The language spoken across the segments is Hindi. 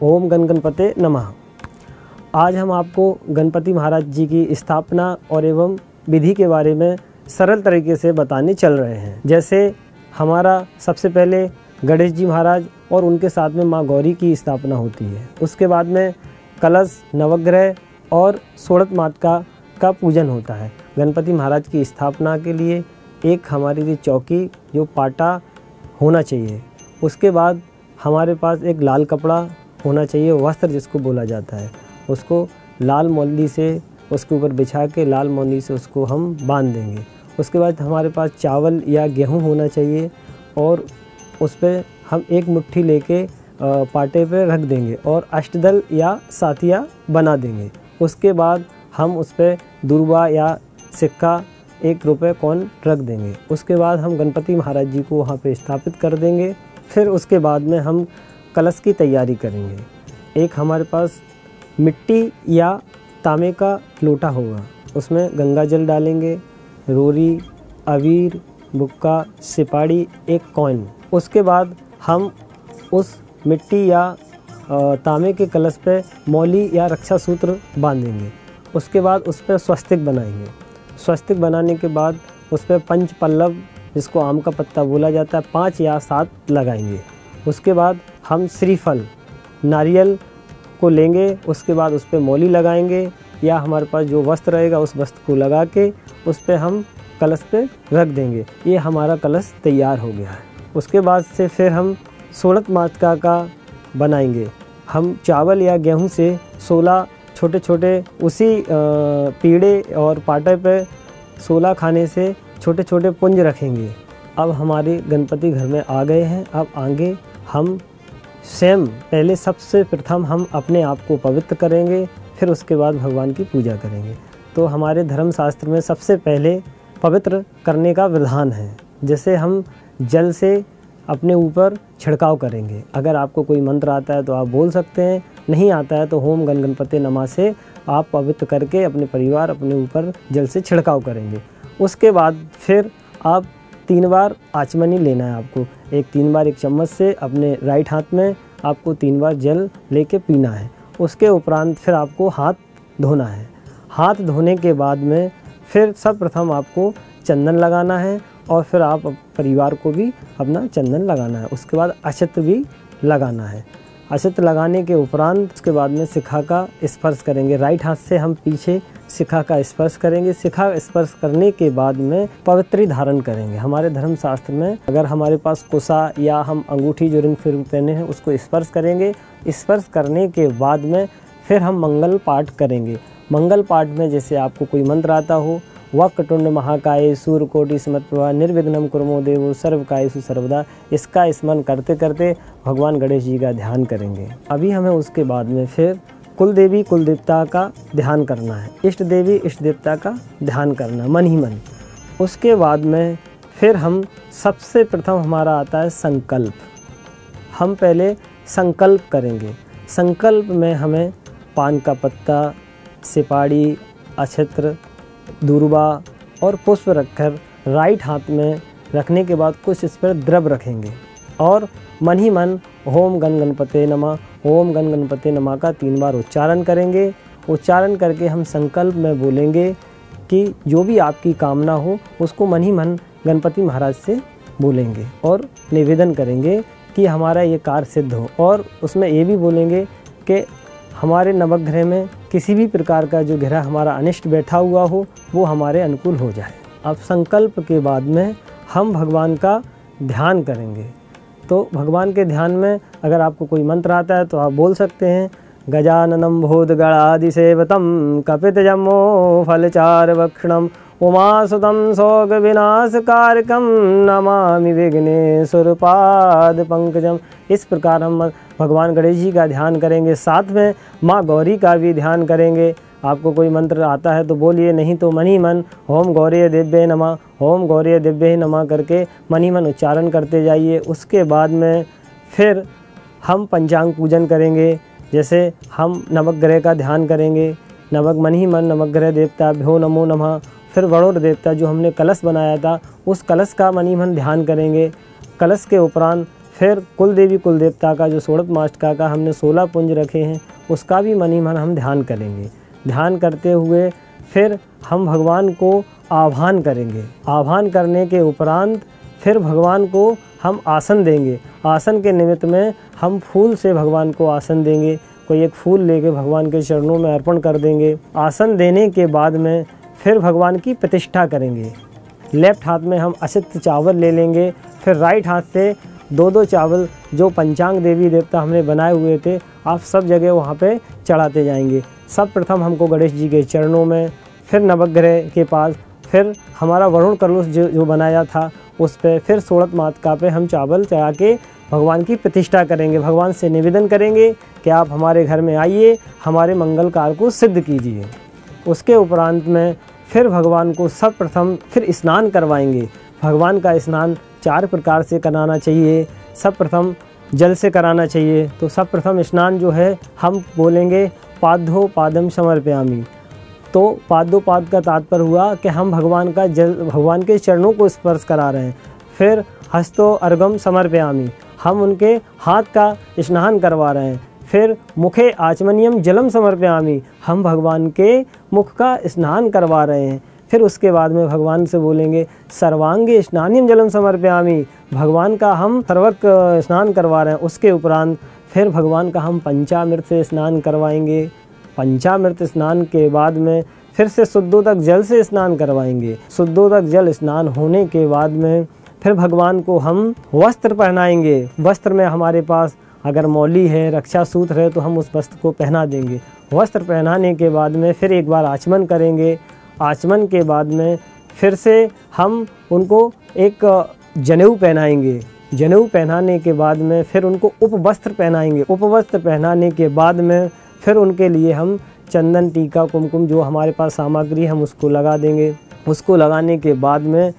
ओम गण गणपते नमः। आज हम आपको गणपति महाराज जी की स्थापना और एवं विधि के बारे में सरल तरीके से बताने चल रहे हैं। जैसे हमारा सबसे पहले गणेश जी महाराज और उनके साथ में माँ गौरी की स्थापना होती है। उसके बाद में कलश, नवग्रह और सोड़त माता का पूजन होता है। गणपति महाराज की स्थापना के लिए एक हमारी लिए चौकी जो पाटा होना चाहिए। उसके बाद हमारे पास एक लाल कपड़ा होना चाहिए, वस्त्र जिसको बोला जाता है। उसको लाल मौली से उसके ऊपर बिछा के लाल मौली से उसको हम बांध देंगे। उसके बाद हमारे पास चावल या गेहूं होना चाहिए और उस पर हम एक मुट्ठी लेके पाटे पे रख देंगे और अष्टदल या साथिया बना देंगे। उसके बाद हम उस पर दुर्वा या सिक्का 1 रुपये कॉइन रख देंगे। उसके बाद हम गणपति महाराज जी को वहाँ पे स्थापित कर देंगे। फिर उसके बाद में हम कलश की तैयारी करेंगे। एक हमारे पास मिट्टी या तांबे का लोटा होगा, उसमें गंगा जल डालेंगे, रोरी, अबीर, बुक्का, सिपाड़ी, 1 कॉइन। उसके बाद हम उस मिट्टी या तांबे के कलश पे मौली या रक्षा सूत्र बांधेंगे। उसके बाद उस पर स्वस्तिक बनाएंगे। स्वस्तिक बनाने के बाद उस पर पंच पल्लव, जिसको आम का पत्ता बोला जाता है, 5 या 7 लगाएंगे। उसके बाद हम श्रीफल, नारियल को लेंगे। उसके बाद उस पर मौली लगाएंगे या हमारे पास जो वस्त्र रहेगा उस वस्त्र को लगा के उस पर हम कलश पे रख देंगे। ये हमारा कलश तैयार हो गया है। उसके बाद से फिर हम सोड़त माता का बनाएंगे। हम चावल या गेहूं से 16 छोटे छोटे उसी पीढ़े और पाटे पे 16 खाने से छोटे छोटे पुंज रखेंगे। अब हमारे गणपति घर में आ गए हैं। अब आगे हम स्वयं पहले सबसे प्रथम हम अपने आप को पवित्र करेंगे, फिर उसके बाद भगवान की पूजा करेंगे। तो हमारे धर्मशास्त्र में सबसे पहले पवित्र करने का विधान है। जैसे हम जल से अपने ऊपर छिड़काव करेंगे। अगर आपको कोई मंत्र आता है तो आप बोल सकते हैं, नहीं आता है तो ओम गण गणपते नमः से आप पवित्र करके अपने परिवार अपने ऊपर जल से छिड़काव करेंगे। उसके बाद फिर आप 3 बार आचमनी लेना है आपको। 3 बार एक चम्मच से अपने राइट हाथ में आपको 3 बार जल लेके पीना है। उसके उपरांत फिर आपको हाथ धोना है। हाथ धोने के बाद में फिर सर्वप्रथम आपको चंदन लगाना है और फिर आप परिवार को भी अपना चंदन लगाना है। उसके बाद अक्षत भी लगाना है। अक्षत लगाने के उपरांत उसके बाद में शिखा का स्पर्श करेंगे। राइट हाथ से हम पीछे शिखा का स्पर्श करेंगे। शिखा स्पर्श करने के बाद में पवित्री धारण करेंगे। हमारे धर्मशास्त्र में अगर हमारे पास कुसा या हम अंगूठी जो रिंग फिंगर पहने हैं उसको स्पर्श करेंगे। स्पर्श करने के बाद में फिर हम मंगल पाठ करेंगे। मंगल पाठ में जैसे आपको कोई मंत्र आता हो, वक्रतुंड महाकाय सूर्यकोटि समप्रभा निर्विघ्नं कुरु देवो सर्वकार्येषु सर्वदा, इसका स्मरण करते करते भगवान गणेश जी का ध्यान करेंगे। अभी हमें उसके बाद में फिर कुल देवी कुल देवता का ध्यान करना है, इष्ट देवी इष्ट देवता का ध्यान करना मन ही मन। उसके बाद में फिर हम सबसे प्रथम हमारा आता है संकल्प। हम पहले संकल्प करेंगे। संकल्प में हमें पान का पत्ता, सिपाड़ी, अक्षत्र, दुर्वा और पुष्प रखकर राइट हाथ में रखने के बाद कुछ इस पर द्रव रखेंगे और मन ही मन ओम गण गणपते नमः, ओम गण गणपते नमः का 3 बार उच्चारण करेंगे। उच्चारण करके हम संकल्प में बोलेंगे कि जो भी आपकी कामना हो उसको मन ही मन गणपति महाराज से बोलेंगे और निवेदन करेंगे कि हमारा ये कार्य सिद्ध हो। और उसमें ये भी बोलेंगे कि हमारे नवग्रह में किसी भी प्रकार का जो ग्रह हमारा अनिष्ट बैठा हुआ हो वो हमारे अनुकूल हो जाए। अब संकल्प के बाद में हम भगवान का ध्यान करेंगे। तो भगवान के ध्यान में अगर आपको कोई मंत्र आता है तो आप बोल सकते हैं, गजाननं भूतगणाधिसेवितं कपितजम्बो फलचारुभक्षणं उमासुतं शोकविनाशकारकं नमामि विघ्नेश्वरपाद पंकजम। इस प्रकार हम भगवान गणेश जी का ध्यान करेंगे। साथ में माँ गौरी का भी ध्यान करेंगे। आपको कोई मंत्र आता है तो बोलिए, नहीं तो मन ही मन ओम गौरी दिव्ये नमः, ओम गौरी दिव्ये नमः करके मन ही मन उच्चारण करते जाइए। उसके बाद में फिर हम पंचांग पूजन करेंगे। जैसे हम नवग्रह का ध्यान करेंगे। मन ही मन नवग्रह देवता भ्यो नमो नमः। फिर वरुण देवता जो हमने कलश बनाया था उस कलश का मन ही मन ध्यान करेंगे। कलश के उपरांत फिर कुल देवी कुल देवता का जो षोडशमाष्टका का हमने 16 पुंज रखे हैं उसका भी मन ही मन हम ध्यान करेंगे। ध्यान करते हुए फिर हम भगवान को आह्वान करेंगे। आह्वान करने के उपरांत फिर भगवान को हम आसन देंगे। आसन के निमित्त में हम फूल से भगवान को आसन देंगे। कोई एक फूल लेके भगवान के चरणों में अर्पण कर देंगे। आसन देने के बाद में फिर भगवान की प्रतिष्ठा करेंगे। लेफ्ट हाथ में हम असित चावल ले लेंगे, फिर राइट हाथ से 2-2 चावल जो पंचांग देवी देवता हमने बनाए हुए थे आप सब जगह वहाँ पे चढ़ाते जाएंगे। सब प्रथम हमको गणेश जी के चरणों में, फिर नवग्रह के पास, फिर हमारा वरुण कलश जो बनाया था उस पे, फिर षोडशमाष्टका पे हम चावल चढ़ा के भगवान की प्रतिष्ठा करेंगे। भगवान से निवेदन करेंगे कि आप हमारे घर में आइए, हमारे मंगल कार्य को सिद्ध कीजिए। उसके उपरांत में फिर भगवान को सब प्रथम फिर स्नान करवाएंगे। भगवान का स्नान 4 प्रकार से कराना चाहिए। सब प्रथम जल से कराना चाहिए। तो सब प्रथम स्नान जो है हम बोलेंगे पादो पादम समर्पयामि। तो पादो पाद का तात्पर्य हुआ कि हम भगवान का जल, भगवान के चरणों को स्पर्श करा रहे हैं। फिर हस्तो अर्घम समर्पयामि, हम उनके हाथ का स्नान करवा रहे हैं। फिर मुखे आचमनियम जलम समर्पयामि, हम भगवान के मुख का स्नान करवा रहे हैं। फिर उसके बाद में भगवान से बोलेंगे सर्वांगे स्नानियम जलम समर्पयामि, भगवान का हम सर्वक स्नान करवा रहे हैं। उसके उपरांत फिर भगवान का हम पंचामृत से स्नान करवाएंगे। पंचामृत स्नान के बाद में फिर से शुद्धोदक जल से स्नान करवाएंगे। शुद्धोदक जल स्नान होने के बाद में फिर भगवान को हम वस्त्र पहनाएंगे। वस्त्र में हमारे पास अगर मौली है, रक्षा सूत्र है तो हम उस वस्त्र को पहना देंगे। वस्त्र पहनाने के बाद में फिर एक बार आचमन करेंगे। आचमन के बाद में फिर से हम उनको एक जनेऊ पहनाएंगे। जनेऊ पहनाने के बाद में फिर उनको उपवस्त्र पहनाएंगे। उपवस्त्र पहनाने के बाद में फिर उनके लिए हम चंदन, टीका, कुमकुम जो हमारे पास सामग्री हम उसको लगा देंगे। उसको लगाने के बाद में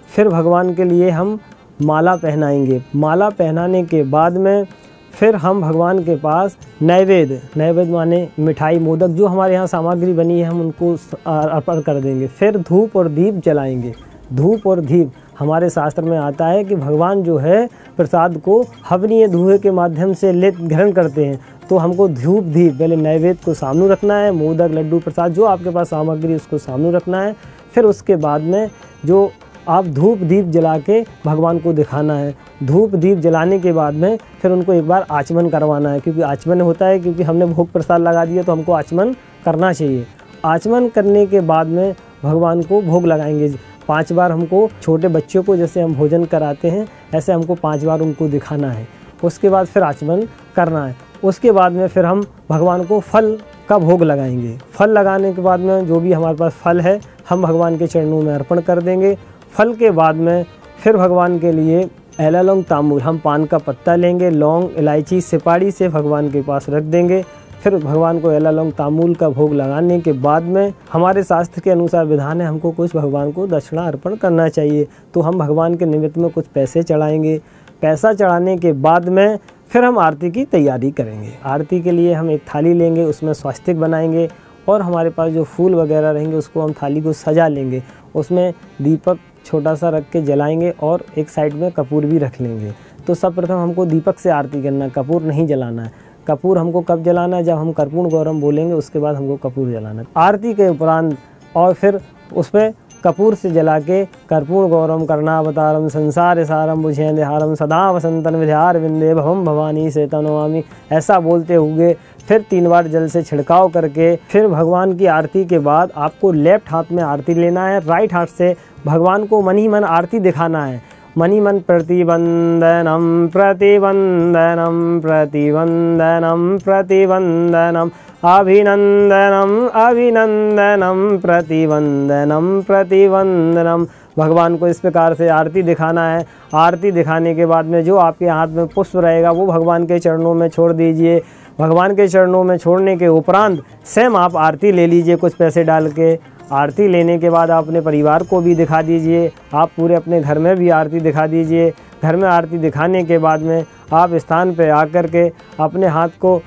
फिर भगवान के लिए हम माला पहनाएंगे। माला पहनाने के बाद में फिर हम भगवान के पास नैवेद्य माने मिठाई, मोदक जो हमारे यहाँ सामग्री बनी है हम उनको अर्पण कर देंगे। फिर धूप और दीप जलाएंगे। धूप और दीप हमारे शास्त्र में आता है कि भगवान जो है प्रसाद को हवनीय धुएं के माध्यम से ग्रहण करते हैं। तो हमको धूप दीप पहले नैवेद्य को सामने रखना है, मोदक, लड्डू, प्रसाद जो आपके पास सामग्री उसको सामने रखना है। फिर उसके बाद में जो आप धूप दीप जला के भगवान को दिखाना है। धूप दीप जलाने के बाद में फिर उनको एक बार आचमन करवाना है, क्योंकि आचमन होता है क्योंकि हमने भोग प्रसाद लगा दिया तो हमको आचमन करना चाहिए। आचमन करने के बाद में भगवान को भोग लगाएंगे। 5 बार हमको छोटे बच्चों को जैसे हम भोजन कराते हैं ऐसे हमको 5 बार उनको दिखाना है। उसके बाद फिर आचमन करना है। उसके बाद में फिर हम भगवान को फल का भोग लगाएंगे। फल लगाने के बाद में जो भी हमारे पास फल है हम भगवान के चरणों में अर्पण कर देंगे। फल के बाद में फिर भगवान के लिए एला लौंग तांबूल, हम पान का पत्ता लेंगे, लौंग, इलायची, सुपारी से भगवान के पास रख देंगे। फिर भगवान को एला लौंग तांबूल का भोग लगाने के बाद में हमारे शास्त्र के अनुसार विधान है हमको कुछ भगवान को दक्षिणा अर्पण करना चाहिए। तो हम भगवान के निमित्त में कुछ पैसे चढ़ाएंगे। पैसा चढ़ाने के बाद में फिर हम आरती की तैयारी करेंगे। आरती के लिए हम एक थाली लेंगे, उसमें स्वास्तिक बनाएंगे और हमारे पास जो फूल वगैरह रहेंगे उसको हम थाली को सजा लेंगे। उसमें दीपक छोटा सा रख के जलाएंगे और एक साइड में कपूर भी रख लेंगे। तो सर्वप्रथम हमको दीपक से आरती करना है, कपूर नहीं जलाना है। कपूर हमको कब जलाना है? जब हम कर्पूर गौरम बोलेंगे उसके बाद हमको कपूर जलाना है। आरती के उपरांत और फिर उस पर कपूर से जला के कर्पूर गौरम कर्णावतारम संसार सारम बुझेंदेहारम सदा वसंतन विद्यार विंदे भवम भवानी से तनवामी, ऐसा बोलते हुए फिर 3 बार जल से छिड़काव करके फिर भगवान की आरती के बाद आपको लेफ्ट हाथ में आरती लेना है। राइट हाथ से भगवान को मन ही मन आरती दिखाना है। मनी मन प्रतिवंदनम प्रतिवंदनम प्रतिवंदनम प्रतिवंदनम अभिनंदनम अभिनंदनम प्रतिवंदनम प्रतिवंदनम, भगवान को इस प्रकार से आरती दिखाना है। आरती दिखाने के बाद में जो आपके हाथ में पुष्प रहेगा वो भगवान के चरणों में छोड़ दीजिए। भगवान के चरणों में छोड़ने के उपरांत स्वयं आप आरती ले लीजिए कुछ पैसे डाल के। आरती लेने के बाद आप अपने परिवार को भी दिखा दीजिए। आप पूरे अपने घर में भी आरती दिखा दीजिए। घर में आरती दिखाने के बाद में आप स्थान पे आकर के अपने हाथ को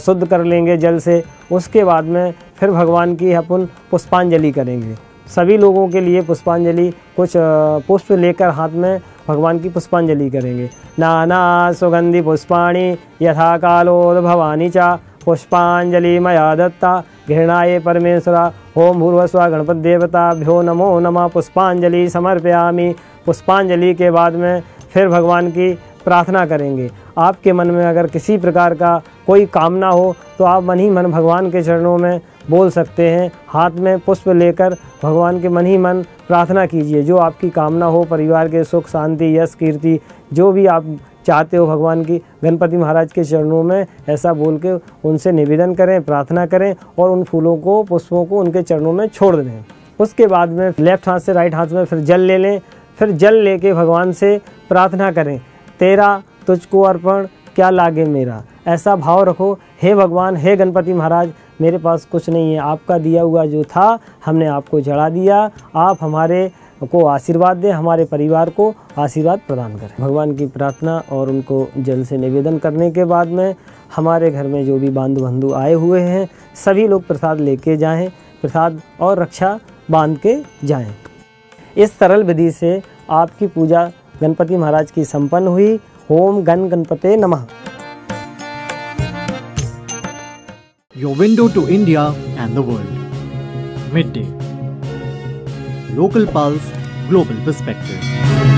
शुद्ध कर लेंगे जल से। उसके बाद में फिर भगवान की अपन पुष्पांजलि करेंगे। सभी लोगों के लिए पुष्पांजलि कुछ पुष्प लेकर हाथ में भगवान की पुष्पांजलि करेंगे। नाना सुगंधि पुष्पाणि यथा कालोद्भवानि च पुष्पांजलि मया दत्ता गृह्णाये परमेश्वरा। ओम भूर्भुवस्सुवः गणपति देवताभ्यो नमो नमः। पुष्पांजलि समर्पयामि। पुष्पांजलि के बाद में फिर भगवान की प्रार्थना करेंगे। आपके मन में अगर किसी प्रकार का कोई कामना हो तो आप मन ही मन भगवान के चरणों में बोल सकते हैं। हाथ में पुष्प लेकर भगवान के मन ही मन प्रार्थना कीजिए। जो आपकी कामना हो, परिवार के सुख शांति यश कीर्ति जो भी आप चाहते हो, भगवान की गणपति महाराज के चरणों में ऐसा बोल के उनसे निवेदन करें, प्रार्थना करें और उन फूलों को, पुष्पों को उनके चरणों में छोड़ दें। उसके बाद में लेफ्ट हाथ से राइट हाथ में फिर जल ले लें। फिर जल लेके भगवान से प्रार्थना करें, तेरा तुझको अर्पण क्या लागे मेरा। ऐसा भाव रखो, हे भगवान, हे गणपति महाराज, मेरे पास कुछ नहीं है, आपका दिया हुआ जो था हमने आपको चढ़ा दिया। आप हमारे को आशीर्वाद दें, हमारे परिवार को आशीर्वाद प्रदान करें। भगवान की प्रार्थना और उनको जल से निवेदन करने के बाद में हमारे घर में जो भी बांधु बंधु आए हुए हैं सभी लोग प्रसाद लेके जाएं, प्रसाद और रक्षा बांध के जाएं। इस सरल विधि से आपकी पूजा गणपति महाराज की संपन्न हुई। ओम गण गणपते नमः। Your window to India and the world. Midday. Local Pulse, Global Perspective.